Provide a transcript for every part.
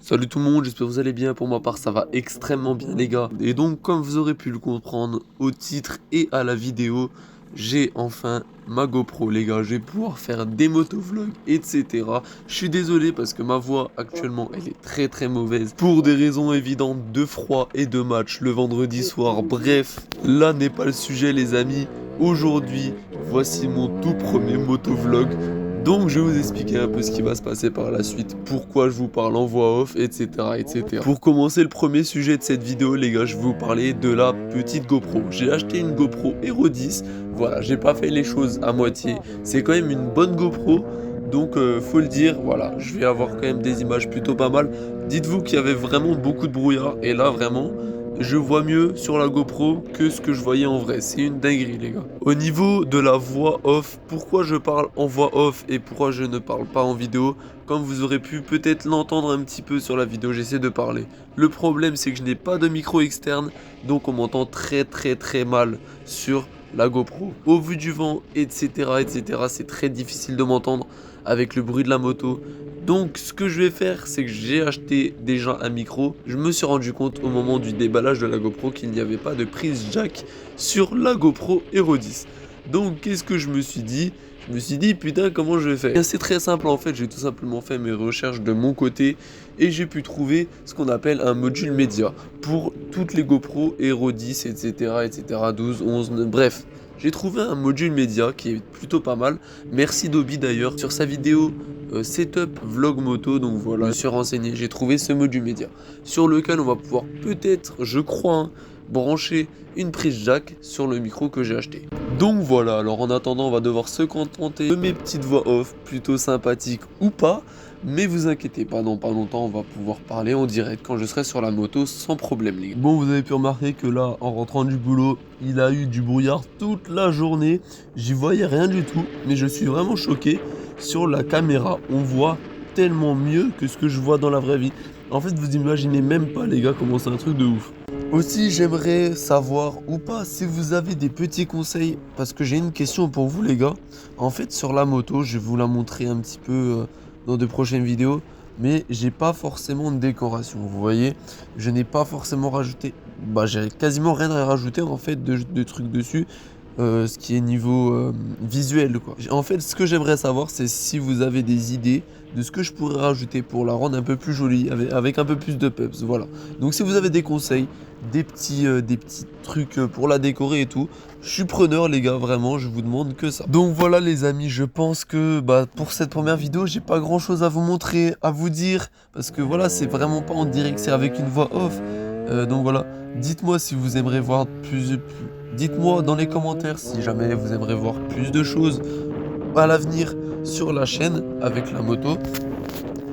Salut tout le monde, j'espère que vous allez bien. Pour ma part, ça va extrêmement bien les gars. Et donc, comme vous aurez pu le comprendre au titre et à la vidéo, j'ai enfin ma GoPro les gars. Je vais pouvoir faire des motovlogs, etc. Je suis désolé parce que ma voix actuellement, elle est très mauvaise. Pour des raisons évidentes de froid et de match le vendredi soir. Bref, là n'est pas le sujet les amis. Aujourd'hui, voici mon tout premier motovlog. Donc je vais vous expliquer un peu ce qui va se passer par la suite, pourquoi je vous parle en voix off, etc. etc. Pour commencer le premier sujet de cette vidéo les gars, je vais vous parler de la petite GoPro. J'ai acheté une GoPro Hero 10, voilà, j'ai pas fait les choses à moitié, c'est quand même une bonne GoPro, donc faut le dire, voilà, je vais avoir quand même des images plutôt pas mal. Dites-vous qu'il y avait vraiment beaucoup de brouillard, et là vraiment, je vois mieux sur la GoPro que ce que je voyais en vrai. C'est une dinguerie les gars. Au niveau de la voix off, pourquoi je parle en voix off et pourquoi je ne parle pas en vidéo? Comme vous aurez pu peut-être l'entendre un petit peu sur la vidéo, j'essaie de parler. Le problème c'est que je n'ai pas de micro externe, donc on m'entend très mal sur la GoPro. Au vu du vent, etc., c'est très difficile de m'entendre avec le bruit de la moto. Donc ce que je vais faire, c'est que j'ai acheté déjà un micro. Je me suis rendu compte au moment du déballage de la GoPro qu'il n'y avait pas de prise jack sur la GoPro Hero 10. Donc qu'est-ce que je me suis dit? Je me suis dit putain comment je vais faire? C'est très simple en fait, j'ai tout simplement fait mes recherches de mon côté et j'ai pu trouver ce qu'on appelle un module média pour toutes les GoPro Hero 10 etc 12, 11, bref. J'ai trouvé un module média qui est plutôt pas mal. Merci Dobby d'ailleurs sur sa vidéo setup vlog moto. Donc voilà, je me suis renseigné, j'ai trouvé ce module média sur lequel on va pouvoir peut-être, je crois, hein, brancher une prise jack sur le micro que j'ai acheté. Donc voilà, alors en attendant, on va devoir se contenter de mes petites voix off, plutôt sympathiques ou pas. Mais vous inquiétez pas, dans pas longtemps, on va pouvoir parler en direct quand je serai sur la moto sans problème, les gars. Bon, vous avez pu remarquer que là, en rentrant du boulot, il a eu du brouillard toute la journée. J'y voyais rien du tout, mais je suis vraiment choqué. Sur la caméra, on voit tellement mieux que ce que je vois dans la vraie vie. En fait, vous imaginez même pas, les gars, comment c'est un truc de ouf. Aussi, j'aimerais savoir ou pas si vous avez des petits conseils, parce que j'ai une question pour vous, les gars. En fait, sur la moto, je vais vous la montrer un petit peu dans de prochaines vidéos, mais j'ai pas forcément de décoration, vous voyez. Je n'ai pas forcément rajouté, j'ai quasiment rien à rajouter en fait de trucs dessus. Ce qui est niveau visuel quoi. En fait ce que j'aimerais savoir c'est si vous avez des idées de ce que je pourrais rajouter pour la rendre un peu plus jolie avec un peu plus de peps, voilà. Donc si vous avez des conseils, des petits trucs pour la décorer et tout, je suis preneur les gars, vraiment je vous demande que ça. Donc voilà les amis, je pense que pour cette première vidéo j'ai pas grand chose à vous montrer, à vous dire, parce que voilà c'est vraiment pas en direct, c'est avec une voix off. Donc voilà, dites-moi si vous aimeriez voir dites-moi dans les commentaires si jamais vous aimeriez voir plus de choses à l'avenir sur la chaîne avec la moto.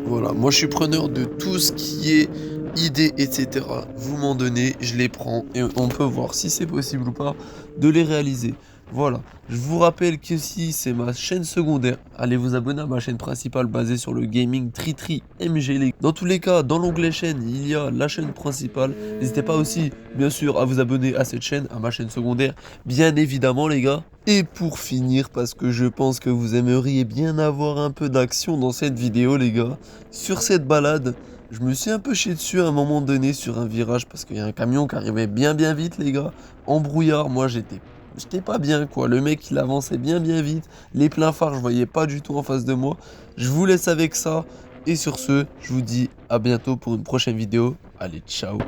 Voilà, moi je suis preneur de tout ce qui est idées, etc. Vous m'en donnez, je les prends et on peut voir si c'est possible ou pas de les réaliser. Voilà, je vous rappelle que si c'est ma chaîne secondaire, allez vous abonner à ma chaîne principale basée sur le gaming Tri MG. Dans tous les cas, dans l'onglet chaîne, il y a la chaîne principale. N'hésitez pas aussi, bien sûr, à vous abonner à cette chaîne, à ma chaîne secondaire, bien évidemment les gars. Et pour finir, parce que je pense que vous aimeriez bien avoir un peu d'action dans cette vidéo les gars, sur cette balade, je me suis un peu chié dessus à un moment donné sur un virage parce qu'il y a un camion qui arrivait bien vite les gars, en brouillard. Moi j'étais pas bien quoi, le mec il avançait bien vite, les pleins phares je voyais pas du tout en face de moi. Je vous laisse avec ça et sur ce je vous dis à bientôt pour une prochaine vidéo. Allez ciao.